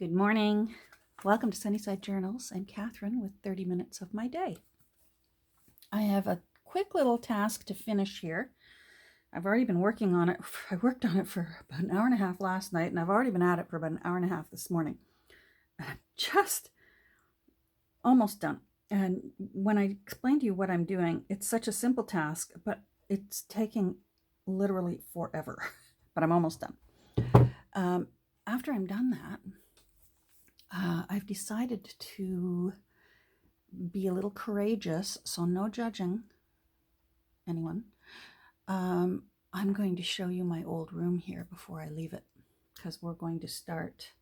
Good morning. Welcome to Sunnyside Journals. I'm Catherine with 30 minutes of my day. I have a quick little task to finish here. I've already been working on it. I worked on it for about an hour and a half last night, and I've already been at it for about an hour and a half this morning. I'm just almost done. And when I explain to you what I'm doing, it's such a simple task, but it's taking literally forever. But I'm almost done. After I'm done that, I've decided to be a little courageous, so no judging anyone. I'm going to show you my old room here before I leave it, because we're going to start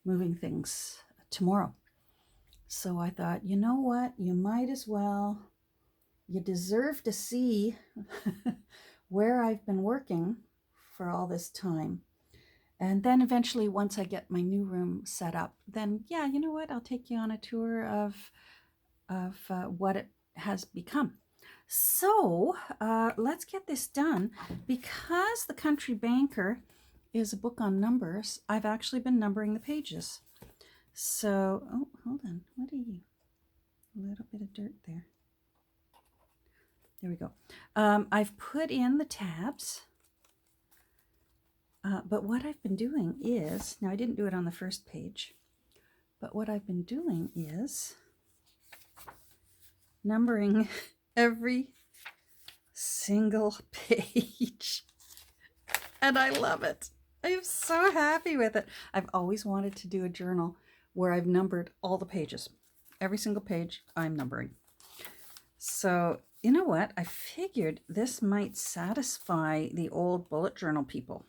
moving things tomorrow. So I thought, you know what? You might as well. You deserve to see where I've been working for all this time. And then eventually, once I get my new room set up, then yeah, you know what? I'll take you on a tour of what it has become. So let's get this done. Because The Country Banker is a book on numbers, I've actually been numbering the pages. So, oh, hold on. What are you? A little bit of dirt there. There we go. I've put in the tabs. But what I've been doing is, now I didn't do it on the first page, but what I've been doing is numbering every single page. And I love it. I am so happy with it. I've always wanted to do a journal where I've numbered all the pages. Every single page I'm numbering. So, you know what? I figured this might satisfy the old bullet journal people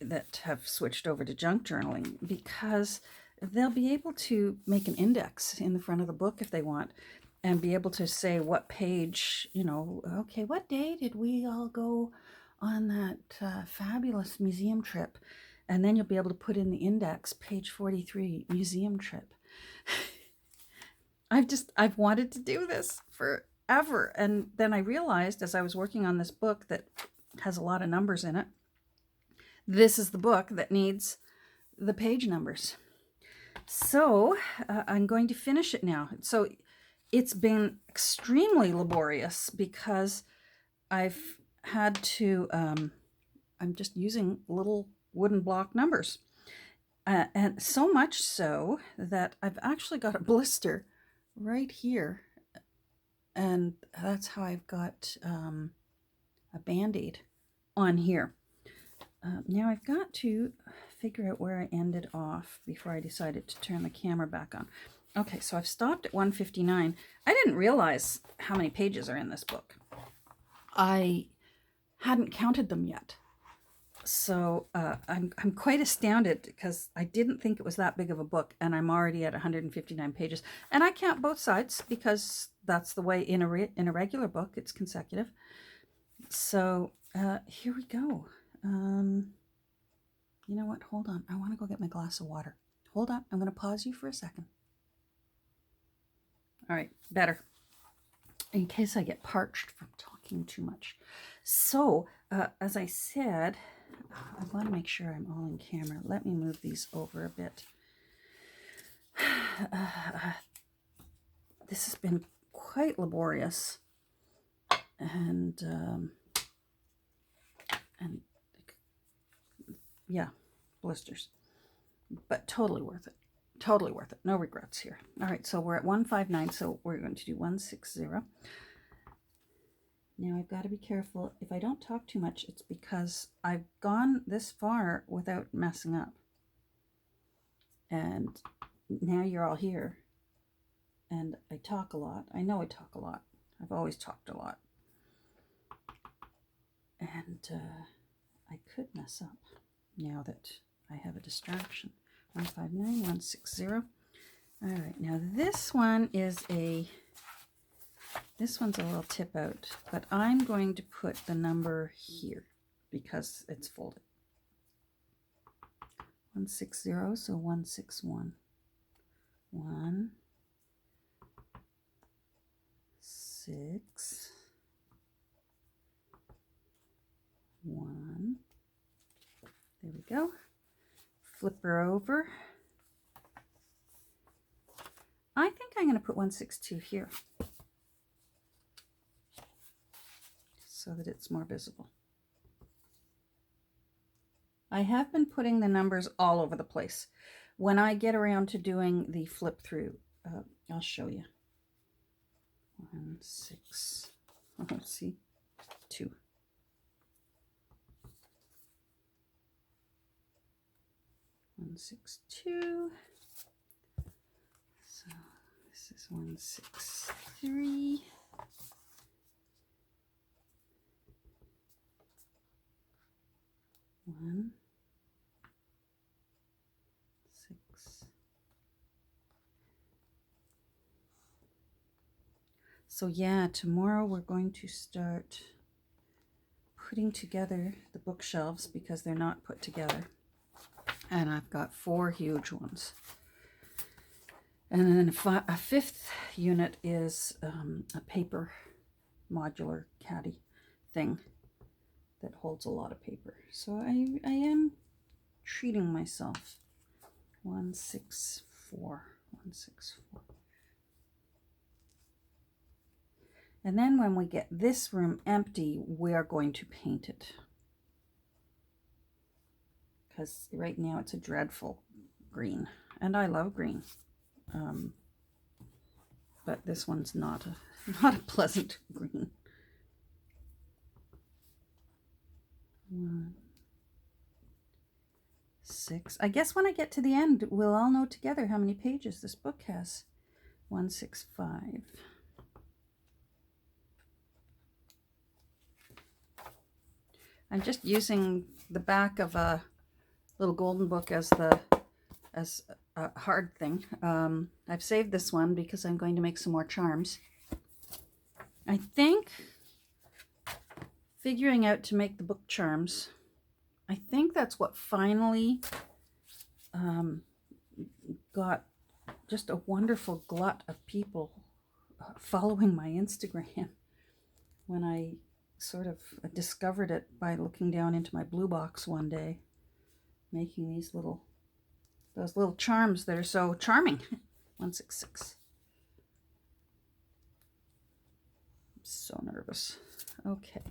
that have switched over to junk journaling, because they'll be able to make an index in the front of the book if they want, and be able to say what page, okay, what day did we all go on that fabulous museum trip? And then you'll be able to put in the index, page 43, museum trip. I've wanted to do this forever. And then I realized as I was working on this book that has a lot of numbers in it, this is the book that needs the page numbers. So I'm going to finish it now. So it's been extremely laborious because I've had to, I'm just using little wooden block numbers. And so much so that I've actually got a blister right here. And that's how I've got a Band-Aid on here. Now I've got to figure out where I ended off before I decided to turn the camera back on. Okay, so I've stopped at 159. I didn't realize how many pages are in this book. I hadn't counted them yet. So I'm quite astounded because I didn't think it was that big of a book, and I'm already at 159 pages. And I count both sides because that's the way in a regular book, it's consecutive. So here we go. You know what? Hold on. I want to go get my glass of water. Hold on. I'm going to pause you for a second. All right. Better. In case I get parched from talking too much. So, as I said, I want to make sure I'm all in camera. Let me move these over a bit. This has been quite laborious. And yeah, blisters. But totally worth it. Totally worth it. No regrets here. All right, so we're at 159, so we're going to do 160. Now I've got to be careful. If I don't talk too much, it's because I've gone this far without messing up. And now you're all here. And I talk a lot. I know I talk a lot. I've always talked a lot. And I could mess up now that I have a distraction. 159, 160. All right, now this one's a little tip out, but I'm going to put the number here because it's folded. 160, so 161. 1, 6, 1. There we go. flip her over. I think I'm going to put 162 here so that it's more visible. I have been putting the numbers all over the place. When I get around to doing the flip through, I'll show you. 1, 6, let's see, 2. One, 6, 2. So this is 1, 6, 3. 1, 6. So yeah, tomorrow we're going to start putting together the bookshelves because they're not put together. And I've got 4 huge ones. And then a 5th unit is a paper modular caddy thing that holds a lot of paper. So I am treating myself. 164, 164. And then when we get this room empty, we are going to paint it. Because right now it's a dreadful green. And I love green. But this one's not a pleasant green. 1, 6. I guess when I get to the end, we'll all know together how many pages this book has. 165. I'm just using the back of a little golden book as a hard thing. I've saved this one because I'm going to make some more charms. I think figuring out to make the book charms, I think that's what finally got just a wonderful glut of people following my Instagram when I sort of discovered it by looking down into my blue box one day, making those little charms that are so charming. 166. I'm so nervous. Okay.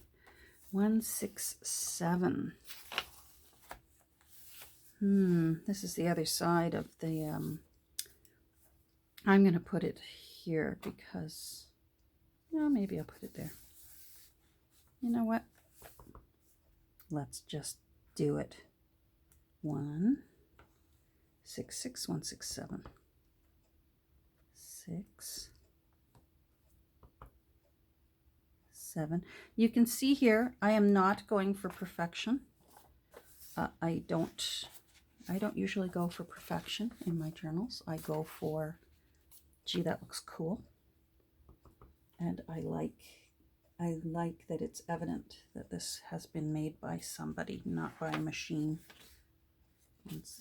167. This is the other side of the, I'm going to put it here because, no, maybe I'll put it there. You know what? Let's just do it. 166, 167. 6, 7. You can see here, I am not going for perfection. I don't usually go for perfection in my journals. I go for, gee, that looks cool. And I like that it's evident that this has been made by somebody, not by a machine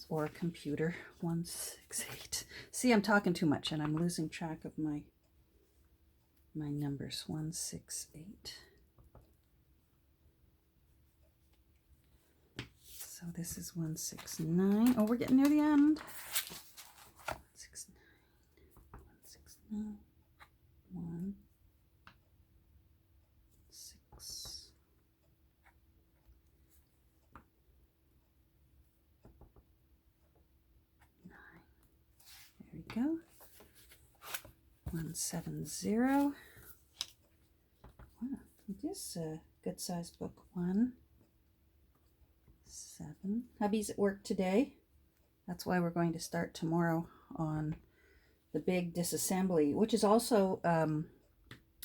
or a computer. 168. See, I'm talking too much and I'm losing track of my numbers. 168. So this is 169. Oh, we're getting near the end. 169. 169. 1, 6. 9. There we go. 170. Wow, it is a good sized book. 1, 7. Hubby's at work today. That's why we're going to start tomorrow on the big disassembly, which is also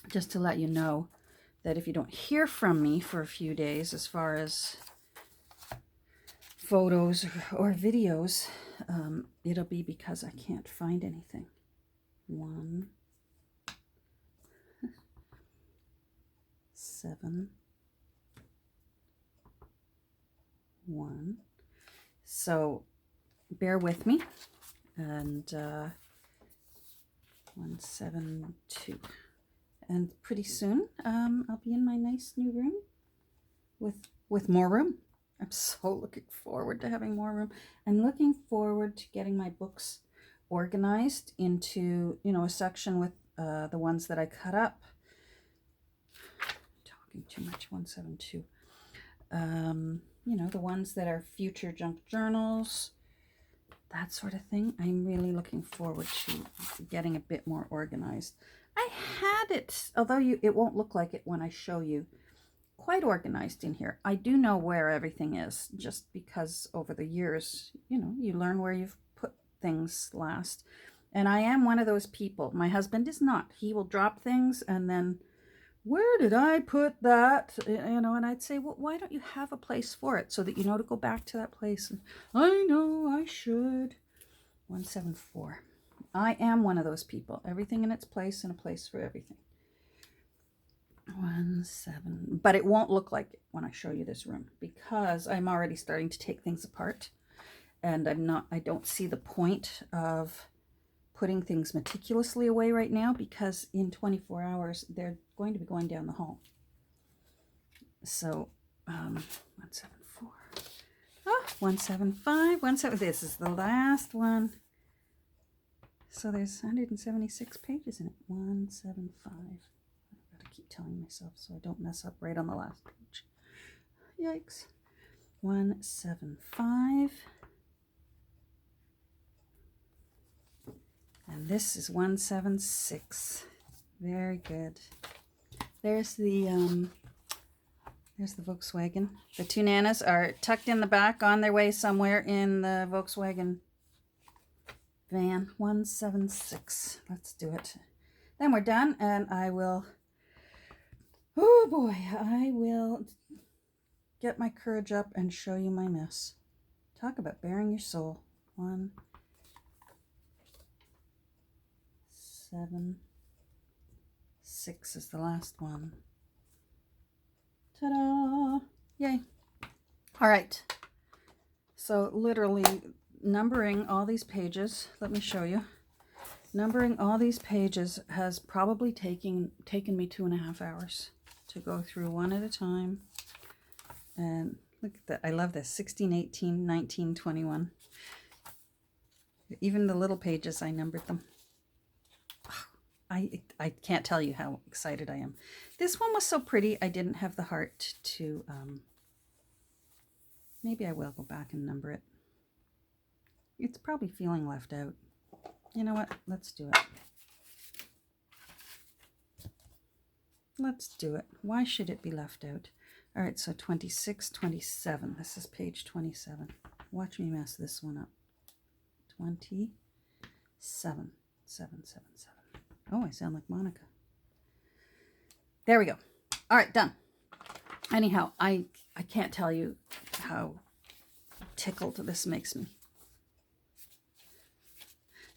just to let you know that if you don't hear from me for a few days as far as photos or videos, it'll be because I can't find anything. 1, 7, 1. So bear with me. And 172. And pretty soon I'll be in my nice new room with more room. I'm so looking forward to having more room. I'm looking forward to getting my books organized into, a section with the ones that I cut up. Talking too much, 172. The ones that are future junk journals, that sort of thing. I'm really looking forward to getting a bit more organized. I had it, although it won't look like it when I show you, quite organized in here. I do know where everything is, just because over the years, you learn where you've put things last. And I am one of those people. My husband is not. He will drop things and then, where did I put that? And I'd say, well, why don't you have a place for it so that you know to go back to that place? And I know I should. 174. I am one of those people. Everything in its place and a place for everything. 17. But it won't look like it when I show you this room because I'm already starting to take things apart, and I don't see the point of putting things meticulously away right now because in 24 hours they're going to be going down the hall. So 174. 175. This is the last one. So there's 176 pages in it. 175. I've got to keep telling myself so I don't mess up right on the last page. Yikes. 175. And this is 176. Very good. There's the Volkswagen. The two Nanas are tucked in the back on their way somewhere in the Volkswagen van. 176. Let's do it. Then we're done, and I will get my courage up and show you my mess. Talk about bearing your soul. 176 is the last one. Ta-da! Yay. All right. So literally numbering all these pages, let me show you. Numbering all these pages has probably taken me 2.5 hours to go through one at a time. And look at that. I love this. 16, 18, 19, 21. Even the little pages, I numbered them. I can't tell you how excited I am. This one was so pretty, I didn't have the heart to, maybe I will go back and number it. It's probably feeling left out. You know what? Let's do it. Let's do it. Why should it be left out? All right, so 26, 27. This is page 27. Watch me mess this one up. 27. 7, 7, 7. Oh, I sound like Monica. There we go. All right, done. Anyhow, I can't tell you how tickled this makes me.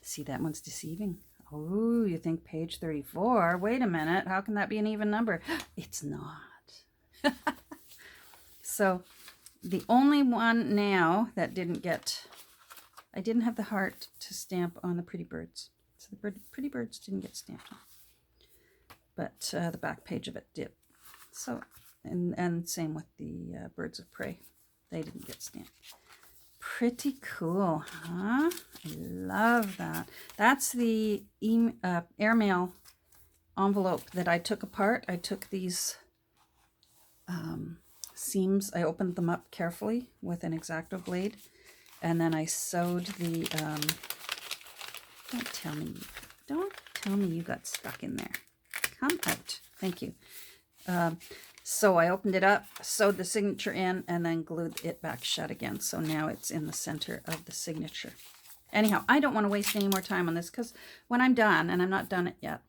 See, that one's deceiving. Oh, you think page 34? Wait a minute. How can that be an even number? It's not. So the only one now that I didn't have the heart to stamp on the pretty birds. So the pretty birds didn't get stamped on. But the back page of it did. So, and same with the birds of prey. They didn't get stamped. Pretty cool, huh? I love that. That's the airmail envelope that I took apart. I took these seams. I opened them up carefully with an X-Acto blade. And then I sewed the... Don't tell me you got stuck in there. Come out. Thank you. So I opened it up, sewed the signature in, and then glued it back shut again. So now it's in the center of the signature. Anyhow, I don't want to waste any more time on this because when I'm done, and I'm not done it yet,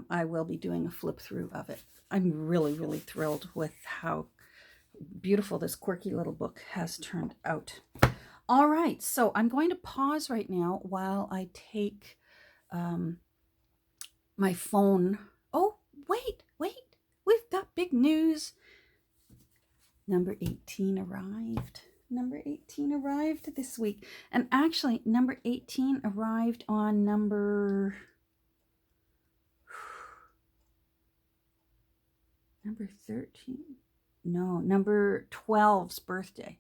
I will be doing a flip through of it. I'm really, really thrilled with how beautiful this quirky little book has turned out. All right, so I'm going to pause right now while I take my phone. Oh, wait. We've got big news. Number 18 arrived. Number 18 arrived this week. And actually, number 18 arrived on number 13. no, number 12's birthday.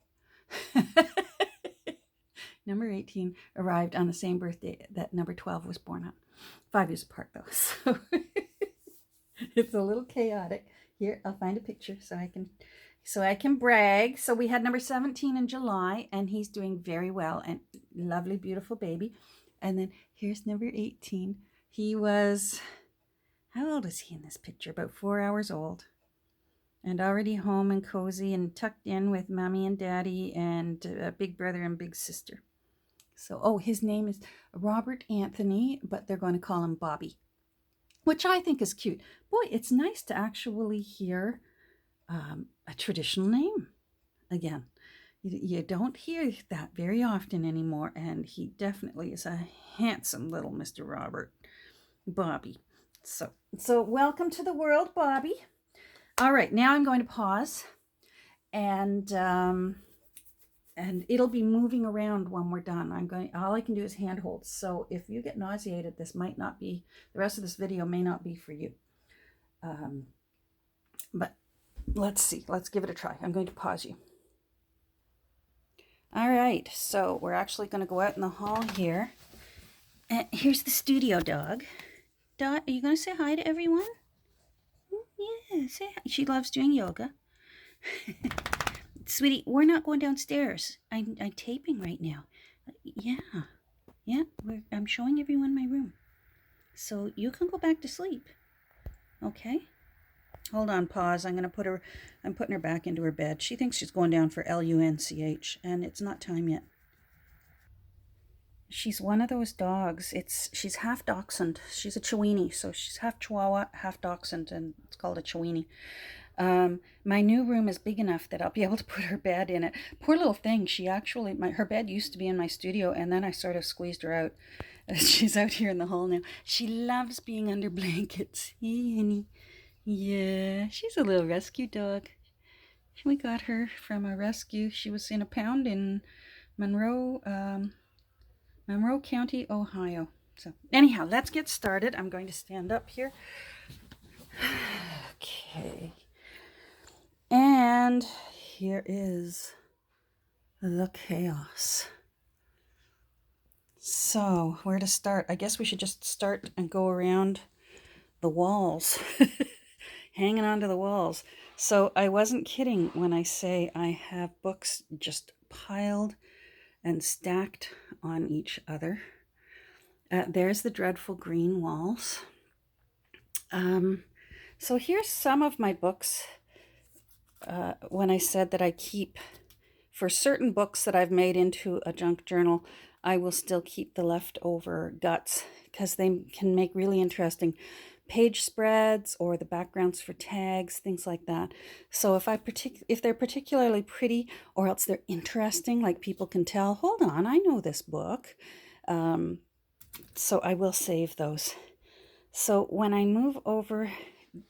Number 18 arrived on the same birthday that number 12 was born on. 5 years apart, though. So it's a little chaotic. Here, I'll find a picture so I can brag. So we had number 17 in July, and he's doing very well, and lovely, beautiful baby. And then here's number 18. He was, how old is he in this picture? About 4 hours old. And already home and cozy and tucked in with mommy and daddy and big brother and big sister. So, oh, his name is Robert Anthony, but they're going to call him Bobby, which I think is cute. Boy, it's nice to actually hear a traditional name again. You don't hear that very often anymore, and he definitely is a handsome little Mr. Robert. Bobby. So welcome to the world, Bobby. All right, now I'm going to pause, and it'll be moving around when we're done. All I can do is handholds. So if you get nauseated, this might not be, the rest of this video may not be for you. But let's see, let's give it a try. I'm going to pause you. All right, so we're actually going to go out in the hall here. And here's the studio dog. Dot, are you going to say hi to everyone? Yeah, say hi. She loves doing yoga. Sweetie, we're not going downstairs. I'm taping right now. Yeah, I'm showing everyone my room. So you can go back to sleep. Okay? Hold on, pause. I'm putting her back into her bed. She thinks she's going down for LUNCH, and it's not time yet. She's one of those dogs. She's half dachshund. She's a Chiweenie, so she's half Chihuahua, half dachshund, and it's called a Chiweenie. My new room is big enough that I'll be able to put her bed in it. Poor little thing. Her bed used to be in my studio, and then I sort of squeezed her out. She's out here in the hall now. She loves being under blankets. Yeah, she's a little rescue dog. We got her from a rescue. She was in a pound in Monroe County, Ohio. So anyhow, let's get started. I'm going to stand up here. Okay. And here is the chaos. So where to start? I guess we should just start and go around the walls, hanging onto the walls. So I wasn't kidding when I say I have books just piled and stacked on each other. There's the dreadful green walls. So here's some of my books. When I said that I keep, for certain books that I've made into a junk journal, I will still keep the leftover guts because they can make really interesting page spreads or the backgrounds for tags, things like that. So if they're particularly pretty, or else they're interesting, like people can tell, hold on, I know this book. So I will save those. So when I move over,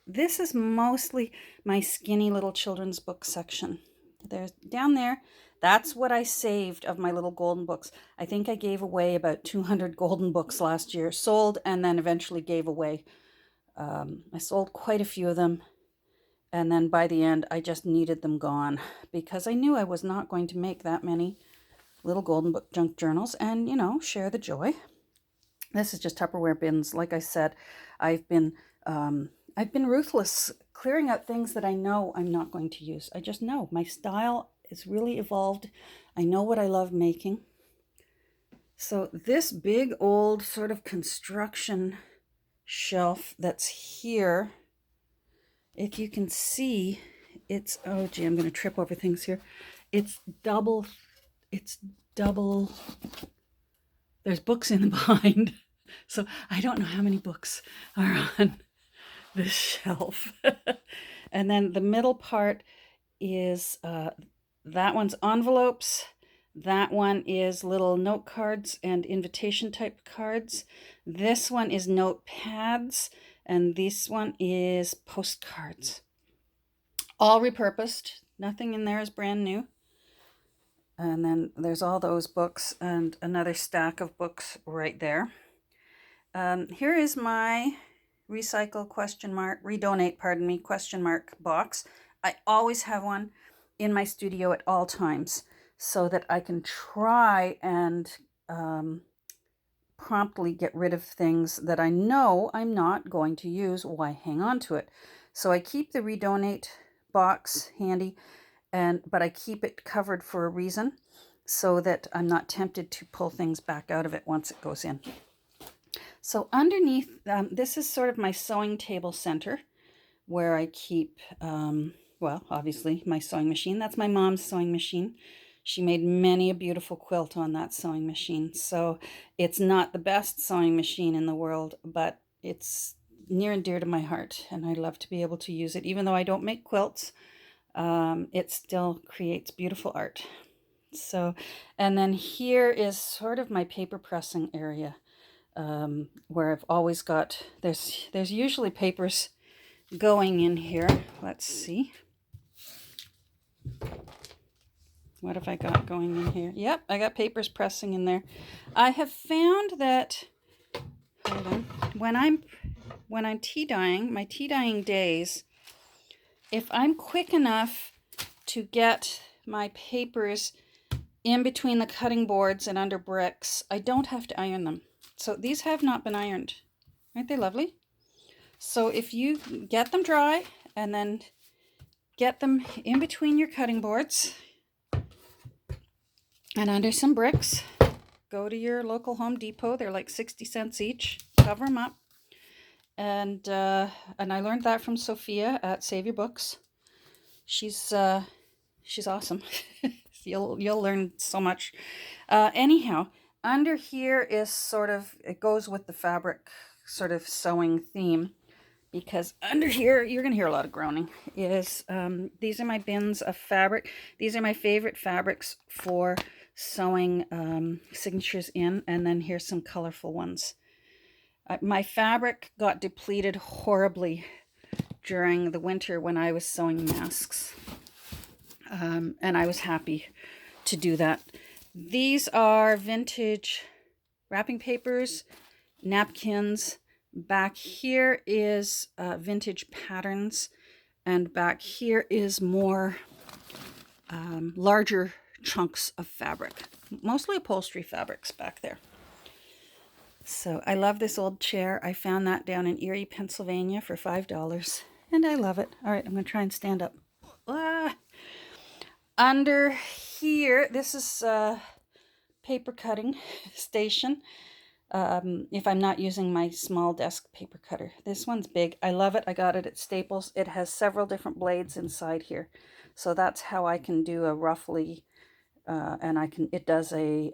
this is mostly my skinny little children's book section. There's down there. That's what I saved of my little golden books. I think I gave away about 200 golden books last year, sold and then eventually gave away. I sold quite a few of them, and then by the end I just needed them gone because I knew I was not going to make that many little golden book junk journals and, share the joy. This is just Tupperware bins. Like I said, I've been ruthless clearing out things that I know I'm not going to use. I just know my style is really evolved. I know what I love making. So this big old sort of construction shelf that's here, if you can see, it's, oh gee, I'm going to trip over things here. It's double, there's books in the behind. So I don't know how many books are on this shelf. And then the middle part is, that one's envelopes. That one is little note cards and invitation type cards. This one is notepads, and this one is postcards. All repurposed. Nothing in there is brand new. And then there's all those books and another stack of books right there. Here is my redonate box. I always have one in my studio at all times so that I can try and promptly get rid of things that I know I'm not going to use. Why hang on to it? So I keep the redonate box handy, but I keep it covered for a reason so that I'm not tempted to pull things back out of it once it goes in. So underneath, this is sort of my sewing table center where I keep, well, obviously my sewing machine. That's my mom's sewing machine. She made many a beautiful quilt on that sewing machine. So it's not the best sewing machine in the world, but it's near and dear to my heart, and I love to be able to use it. Even though I don't make quilts, it still creates beautiful art. So, and then here is sort of my paper pressing area, where I've always got, there's usually papers going in here. Let's see. What have I got going in here? Yep, I got papers pressing in there. I have found that, hold on, when I'm tea dyeing, my tea dyeing days, if I'm quick enough to get my papers in between the cutting boards and under bricks, I don't have to iron them. So these have not been ironed. Aren't they lovely? So if you get them dry and then get them in between your cutting boards and under some bricks, go to your local Home Depot. They're like 60 cents each. Cover them up. And I learned that from Sophia at Save Your Books. She's awesome. You'll learn so much. Anyhow, under here is sort of, it goes with the fabric sort of sewing theme, because under here, you're going to hear a lot of groaning, is these are my bins of fabric. These are my favorite fabrics for sewing signatures in, and then here's some colorful ones. My fabric got depleted horribly during the winter when I was sewing masks, and I was happy to do that. These are vintage wrapping papers, napkins. Back here is vintage patterns, and back here is more larger chunks of fabric, mostly upholstery fabrics back there. So I love this old chair. I found that down in Erie, Pennsylvania for $5, and I love it. All right, I'm going to try and stand up. Under here, this is a paper cutting station. If I'm not using my small desk paper cutter. This one's big. I love it. I got it at Staples. It has several different blades inside here. So that's how I can do a roughly, and it does a,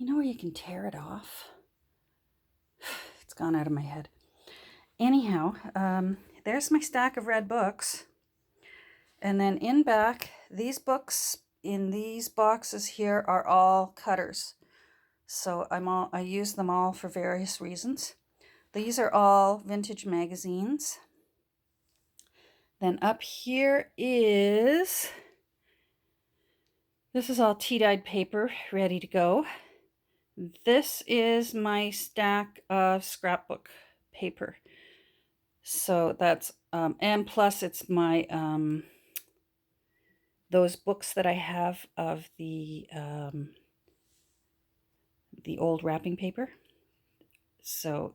you know where you can tear it off? It's gone out of my head. Anyhow, there's my stack of red books. And then in back, these books in these boxes here are all cutters. So I use them all for various reasons. These are all vintage magazines. Then up here this is all tea-dyed paper ready to go. This is my stack of scrapbook paper. So that's, and plus it's my, those books that I have of the old wrapping paper. So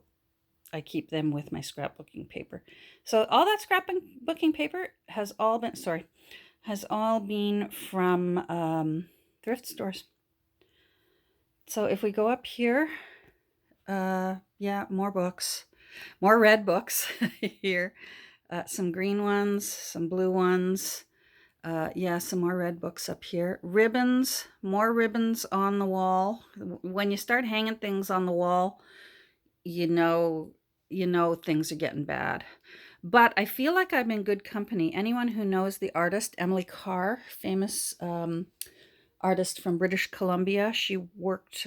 I keep them with my scrapbooking paper. So all that scrapbooking paper has all been from thrift stores. So if we go up here, yeah, more books, more red books here, some green ones, some blue ones. Yeah, some more red books up here. Ribbons, more ribbons on the wall. When you start hanging things on the wall, you know things are getting bad. But I feel like I'm in good company. Anyone who knows the artist, Emily Carr, famous artist from British Columbia, she worked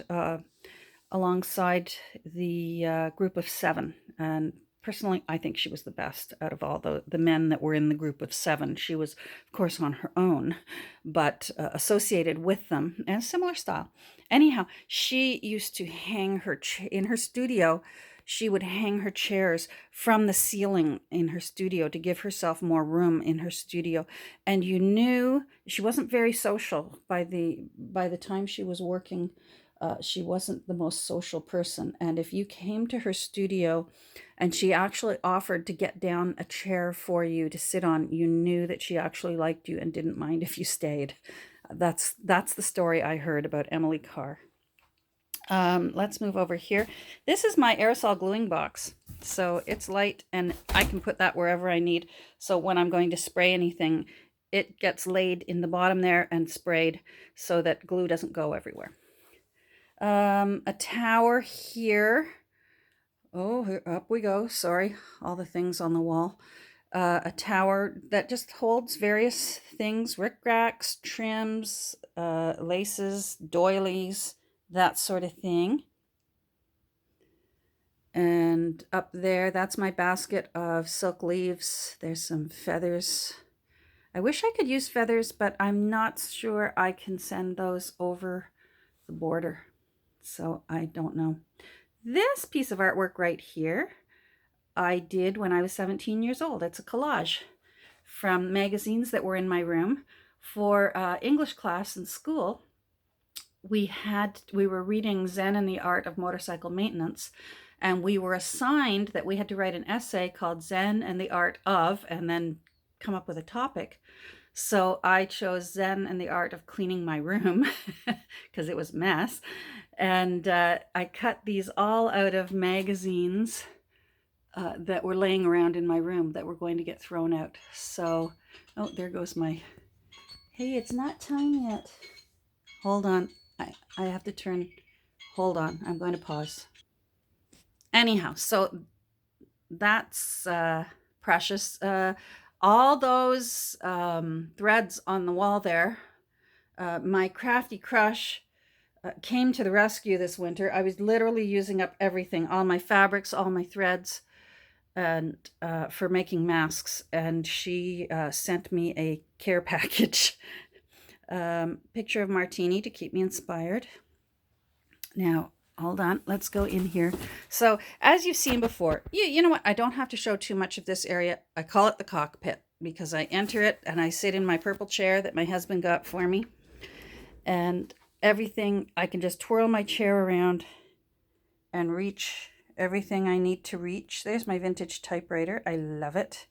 alongside the group of 7. And personally, I think she was the best out of all the men that were in the group of 7. She was, of course, on her own, but associated with them, and similar style. Anyhow, she used to hang in her studio. she would hang her chairs from the ceiling in her studio to give herself more room in her studio. And you knew she wasn't very social by the time she was working. She wasn't the most social person. And if you came to her studio and she actually offered to get down a chair for you to sit on, you knew that she actually liked you and didn't mind if you stayed. That's the story I heard about Emily Carr. Let's move over here. This is my aerosol gluing box. So it's light and I can put that wherever I need. So when I'm going to spray anything, it gets laid in the bottom there and sprayed so that glue doesn't go everywhere. A tower here. Oh, up we go. Sorry, all the things on the wall. A tower that just holds various things, rickracs, trims, laces, doilies, that sort of thing. And up there, that's my basket of silk leaves. There's some feathers. I wish I could use feathers, but I'm not sure I can send those over the border. So I don't know. This piece of artwork right here, I did when I was 17 years old. It's a collage from magazines that were in my room. For English class in school, we were reading Zen and the Art of Motorcycle Maintenance, and we were assigned that we had to write an essay called Zen and the Art of, and then come up with a topic. So I chose Zen and the Art of Cleaning My Room because it was a mess. And I cut these all out of magazines that were laying around in my room that were going to get thrown out. So, oh, there goes my, hey, it's not time yet. Hold on. I have to turn, hold on. I'm going to pause. Anyhow, so that's precious. All those threads on the wall there, my Crafty Crush came to the rescue this winter. I was literally using up everything, all my fabrics, all my threads, and for making masks. And she sent me a care package. Picture of Martini to keep me inspired. Now, hold on, let's go in here. So as you've seen before, you know what? I don't have to show too much of this area. I call it the cockpit because I enter it and I sit in my purple chair that my husband got for me. And everything, I can just twirl my chair around and reach everything I need to reach. There's my vintage typewriter. I love it.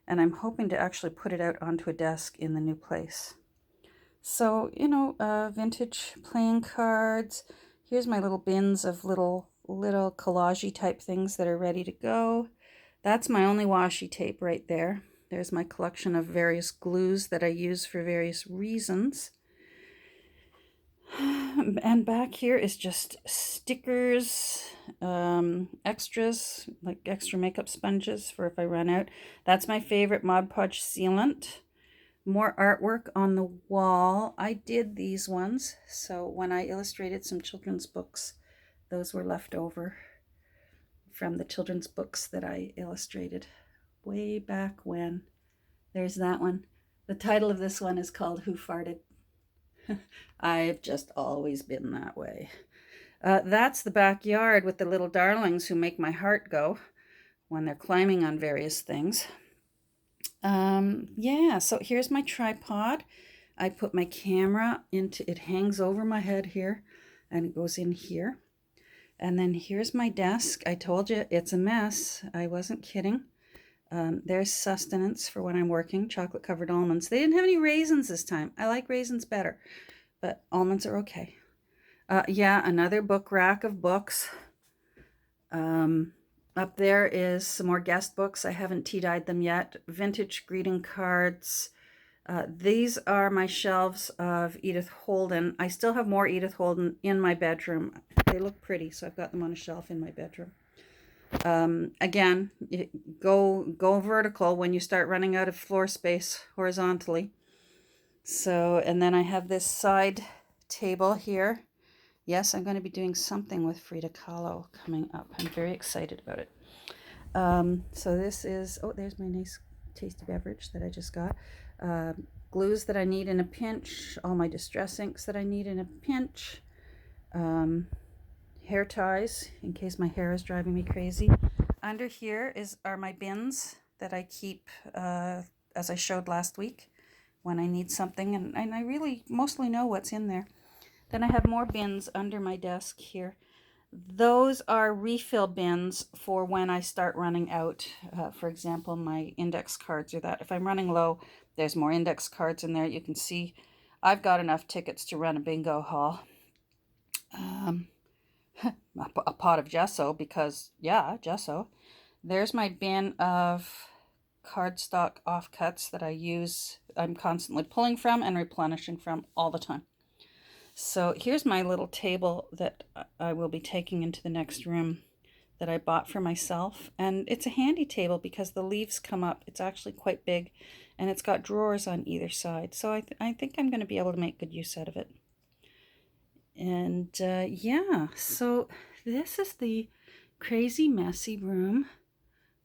And I'm hoping to actually put it out onto a desk in the new place. So, you know, vintage playing cards. Here's my little bins of little collage-y type things that are ready to go. That's my only washi tape right there. There's my collection of various glues that I use for various reasons. And back here is just stickers, extras, like extra makeup sponges for if I run out. That's my favorite Mod Podge sealant. More artwork on the wall. I did these ones, so when I illustrated some children's books, those were left over from the children's books that I illustrated way back when. There's that one. The title of this one is called Who Farted? I've just always been that way. That's the backyard with the little darlings who make my heart go when they're climbing on various things. Yeah, so here's my tripod. I put my camera into, it hangs over my head here and it goes in here. And then here's my desk. I told you it's a mess. I wasn't kidding. There's sustenance for when I'm working, chocolate covered almonds. They didn't have any raisins this time. I like raisins better, but almonds are okay. Yeah, another book rack of books. Up there is some more guest books. I haven't tea-dyed them yet. Vintage greeting cards. These are my shelves of Edith Holden. I still have more Edith Holden in my bedroom. They look pretty, so I've got them on a shelf in my bedroom. Again, go vertical when you start running out of floor space horizontally. So, and then I have this side table here. Yes, I'm going to be doing something with Frida Kahlo coming up. I'm very excited about it. So this is, oh, there's my nice tasty beverage that I just got. Glues that I need in a pinch. All my distress inks that I need in a pinch. hair ties in case my hair is driving me crazy. Under here are my bins that I keep, as I showed last week, when I need something, and I really mostly know what's in there. Then I have more bins under my desk here. Those are refill bins for when I start running out. For example, my index cards are that. If I'm running low, there's more index cards in there. You can see I've got enough tickets to run a bingo hall. A pot of gesso because, yeah, gesso. There's my bin of cardstock offcuts that I'm constantly pulling from and replenishing from all the time. So here's my little table that I will be taking into the next room that I bought for myself. And it's a handy table because the leaves come up. It's actually quite big and it's got drawers on either side. So I think I'm going to be able to make good use out of it. And yeah, so this is the crazy messy room.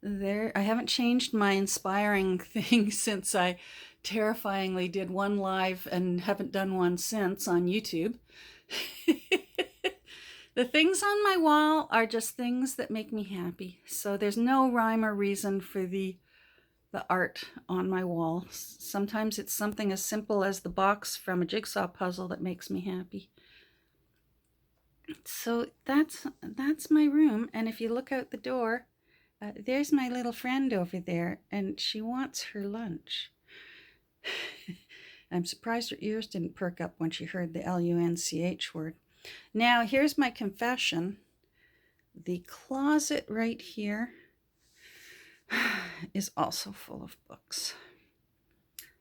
There, I haven't changed my inspiring thing since I terrifyingly did one live and haven't done one since on YouTube. The things on my wall are just things that make me happy. So there's no rhyme or reason for the art on my wall. Sometimes it's something as simple as the box from a jigsaw puzzle that makes me happy. So that's my room, and if you look out the door, there's my little friend over there, and she wants her lunch. I'm surprised her ears didn't perk up when she heard the L-U-N-C-H word. Now, here's my confession. The closet right here is also full of books.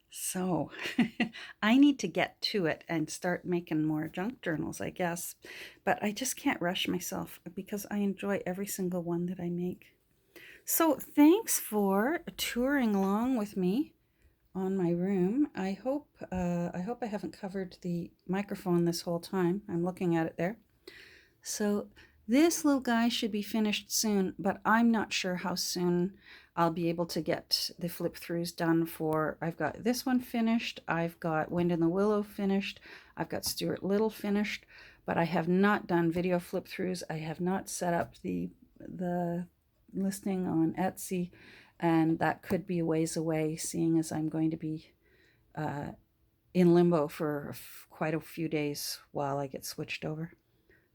So I need to get to it and start making more junk journals, I guess. But I just can't rush myself because I enjoy every single one that I make. So thanks for touring along with me on my room. I hope I haven't covered the microphone this whole time. I'm looking at it there. So this little guy should be finished soon, but I'm not sure how soon I'll be able to get the flip throughs done for. I've got this one finished. I've got Wind in the Willow finished. I've got Stuart Little finished, but I have not done video flip throughs. I have not set up the listing on Etsy, and that could be a ways away, seeing as I'm going to be in limbo for quite a few days while I get switched over.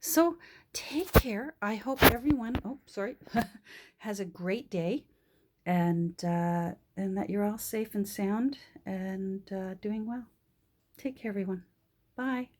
So take care. I hope everyone, has a great day, and that you're all safe and sound and doing well. Take care, everyone. Bye.